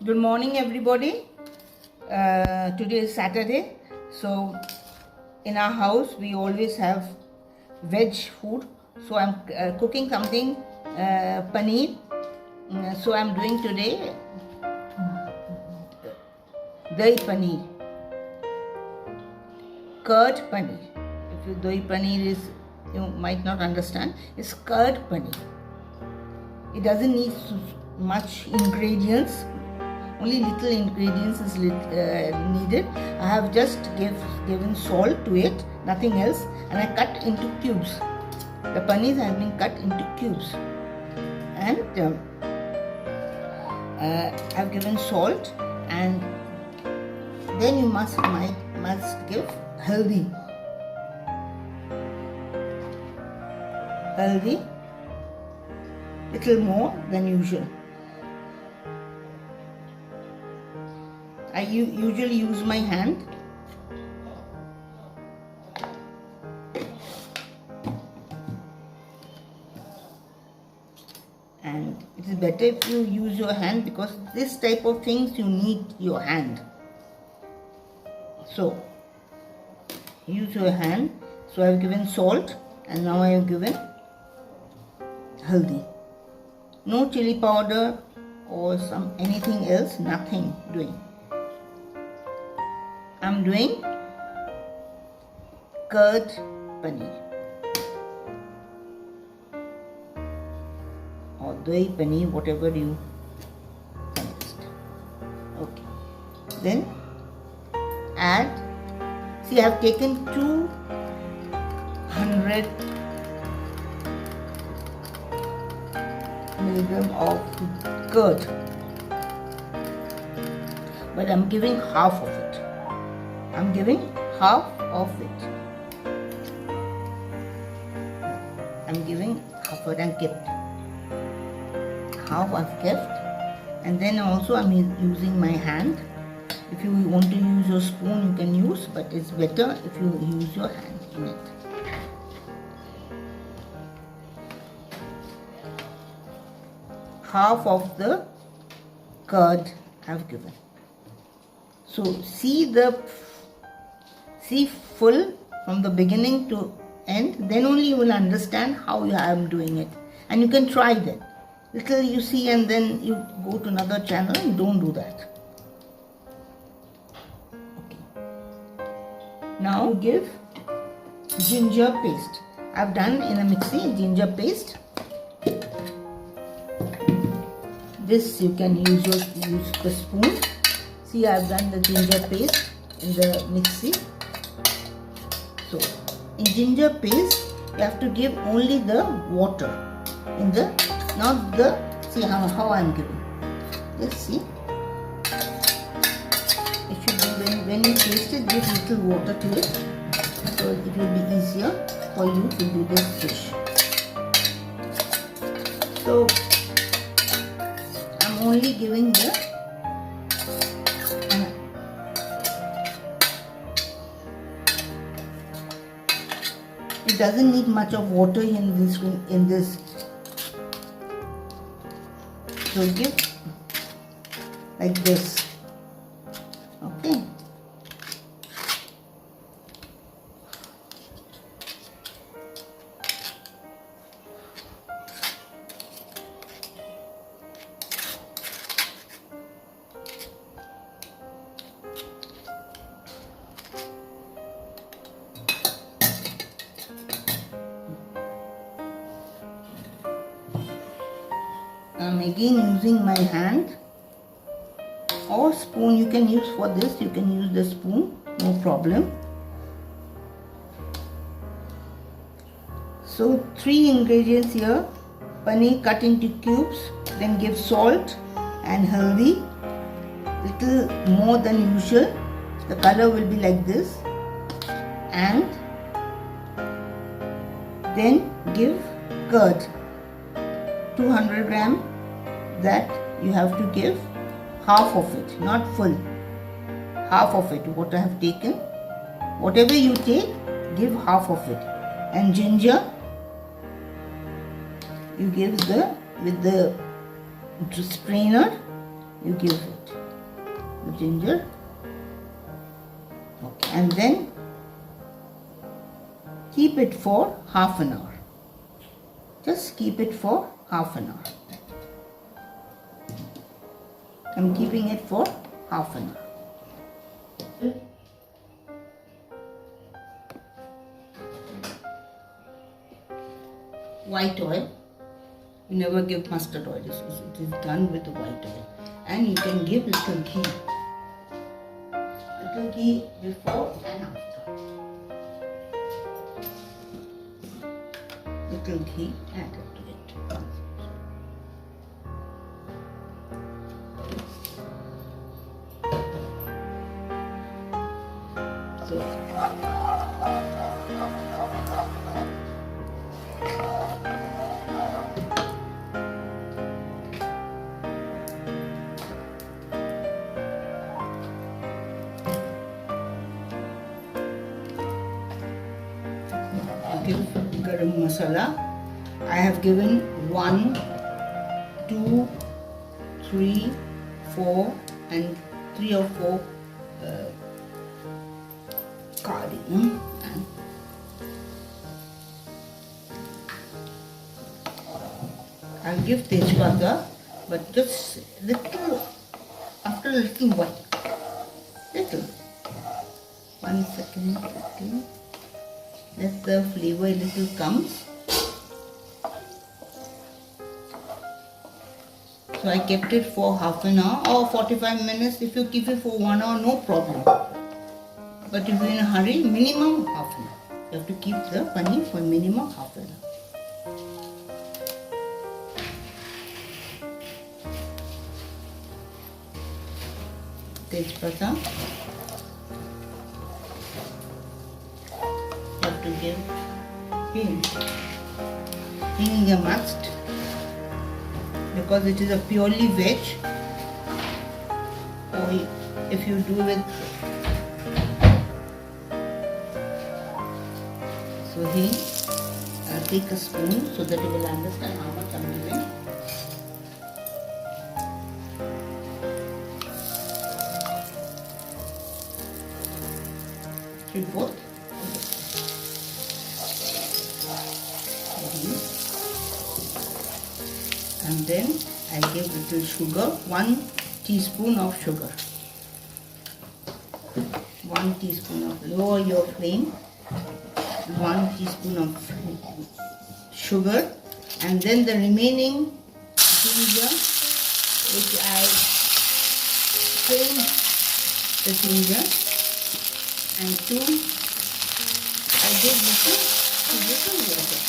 Good morning, everybody. Today is Saturday, so in our house we always have veg food. So I'm cooking something paneer. So I'm doing today Dahi Paneer, curd paneer. If you Doi Paneer is, you might not understand, it's curd paneer. It doesn't need much ingredients. Only little ingredients is needed. I have just given salt to it, nothing else, and I cut into cubes. The paneer has been cut into cubes, and I've given salt, and then you must give haldi, little more than usual. I usually use my hand. And it is better if you use your hand, because this type of things you need your hand. So use your hand. So I have given salt, and now I have given haldi. No chili powder or anything else, nothing doing. I'm doing curd paneer or Doi Paneer, whatever you suggest. Okay. Then add. See, I have taken 200 milligram of curd, but I'm giving half of it. I'm giving half of it. I'm giving half of it and kept. Half I've kept, and then also I'm using my hand. If you want to use your spoon, you can use, but it's better if you use your hand in it. Half of the curd I've given. So see full from the beginning to end, then only you will understand how I am doing it, and you can try that. Little you see and then you go to another channel, and don't do that. Okay. Now give ginger paste. I've done in a mixie ginger paste. This you can use the spoon. See, I've done the ginger paste in the mixie. So in ginger paste you have to give only the water in the, not the, see how I'm giving. Let's see. It should be when you taste it, give little water to it, so it will be easier for you to do this dish. So I'm only giving the it doesn't need much of water in this. So give like this. Okay. I'm again using my hand or spoon. You can use for this, you can use the spoon, no problem. So 3 ingredients here: paneer cut into cubes, then give salt and haldi, little more than usual. The color will be like this, and then give curd, 200 gram. That you have to give half of it, not full, half of it. What I have taken, whatever you take, give half of it. And ginger, you give with the strainer, you give it. the ginger. Okay, and then keep it for half an hour. Just keep it for half an hour. I'm keeping it for half an hour. White oil. You never give mustard oil. It is done with white oil. And you can give little ghee. Little ghee before and after. Little ghee added to it. Give garam masala. I have given 1, 2, 3, 4 and 3 or 4 cardamom. I'll give tejpata, but just little, after a little while. Little. 1 second. Okay. Let the flavor a little comes. So I kept it for half an hour or 45 minutes. If you keep it for 1 hour, no problem. But if you're in a hurry, minimum half an hour. You have to keep the paneer for minimum half an hour. Tejpata. To give hing. Hing is a must because it is a purely veg, or if you do with so hing, I'll take a spoon so that you will understand how much I'm giving. Should both. And then I give little sugar, 1 teaspoon of sugar. 1 teaspoon of, lower your flame, 1 teaspoon of sugar, and then the remaining ginger, which I strained the ginger, and 2, I give little water.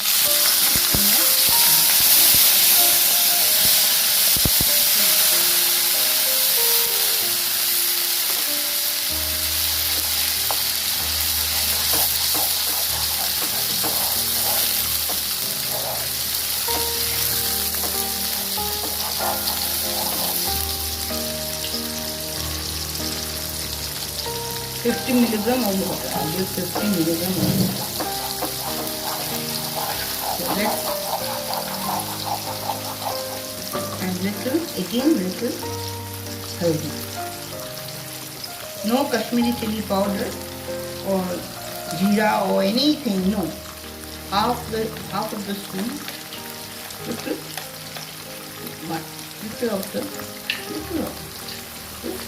50 milligram of water. I'll give 50 milligram of water. So let's, and little haldi. No Kashmiri chili powder or jeera or anything. No. Half of the spoon. Little of this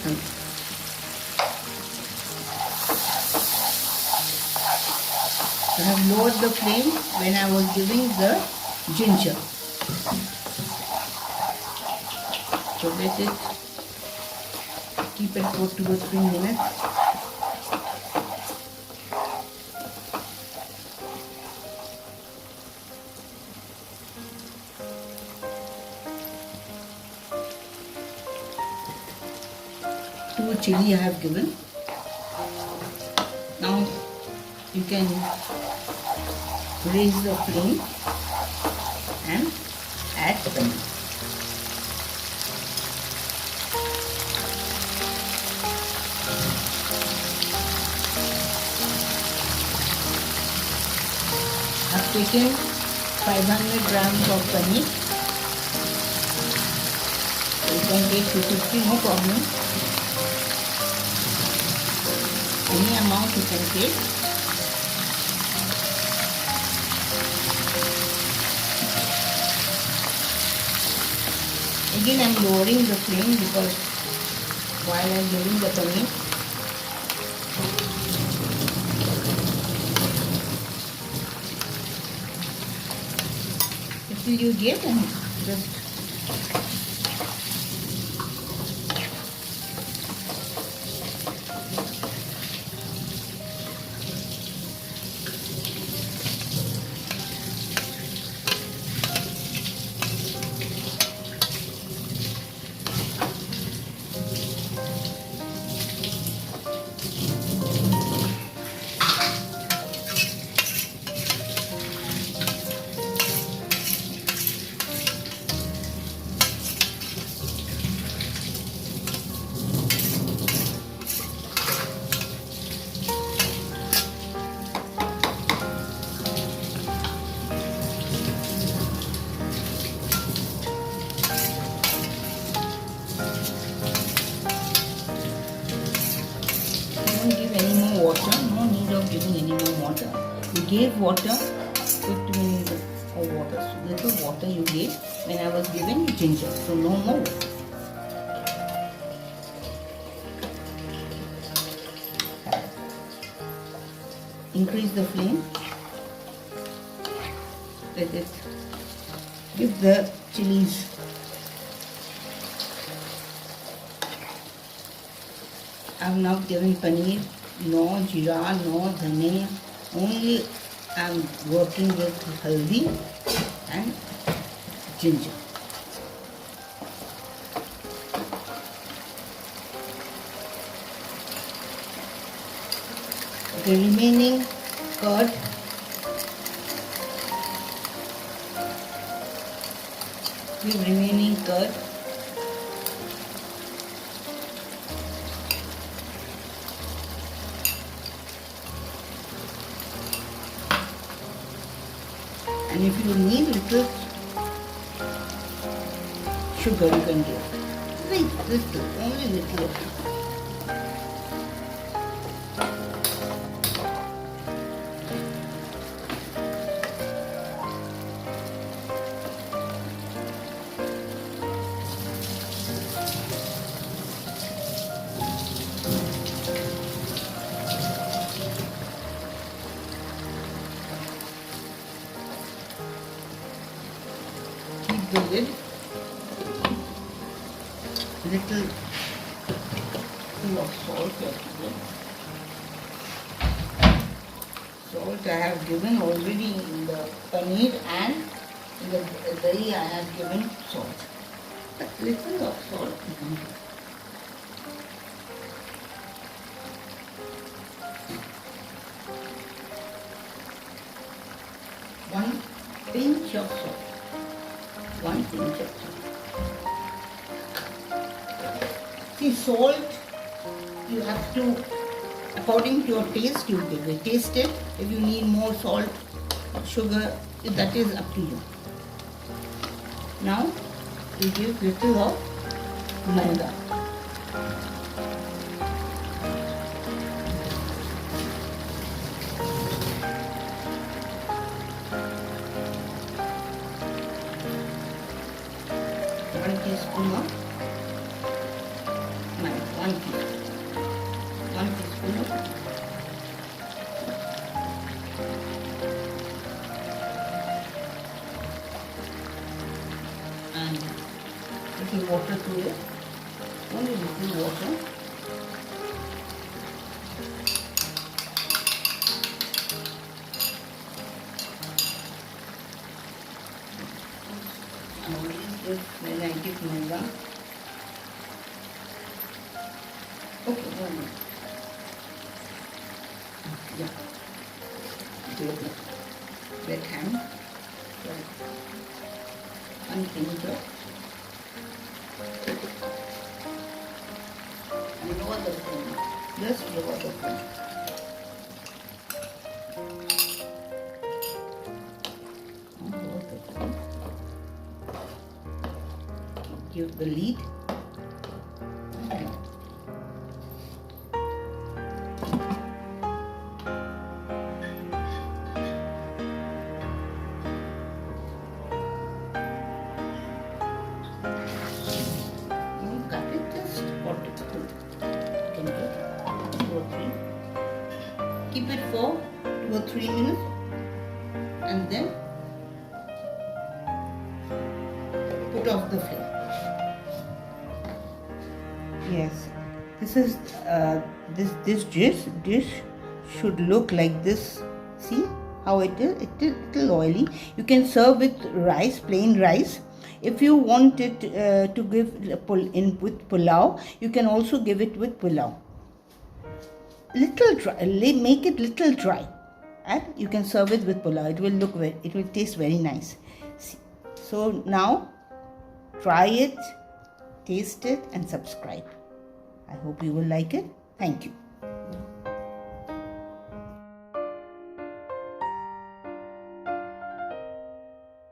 haldi. I have lowered the flame when I was giving the ginger. So let it, keep it for 2 or 3 minutes. Two chili I have given. Now you can raise the flame and add paneer. I've taken 500 grams of paneer. So you can take 250, no problem. Any amount you can take. Again I am lowering the flame because while I am doing the paneer. Until you get and just don't give any more water. No need of giving any more water. You gave water, 50 minutes of water. So little water you gave when I was giving ginger. So no more. Increase the flame. Let it give the chilies. I am not giving paneer, no jeera, no dhania. Only I am working with haldi and ginger. The remaining curd, give remaining curd. And if you need little sugar, you can give. Little, only little. Keep the lid. Little full of salt. Salt I have given already in the paneer and in the dahi I have given salt. But little of salt you can give. One pinch of salt. One pinch of salt. See, salt you have to, according to your taste, you give it. Taste it. If you need more salt, sugar, that is up to you. Now you give little of maida. One teaspoon of maida. One teaspoon of and little water to it. Only little water. When I give maida. Okay, no. Yeah. Left hand. One finger. And lower the flame. Just lower the flame. Give the lid. 3 minutes and then put off the flame. Yes, this is this dish should look like this. See how it is? It is little oily. You can serve with rice, plain rice. If you want it to give with pulao, you can also give it with pulao. Little dry, make it little dry, and you can serve it with pulao. It will taste very nice. See. So now try it, taste it, and subscribe. I hope you will like it. Thank you.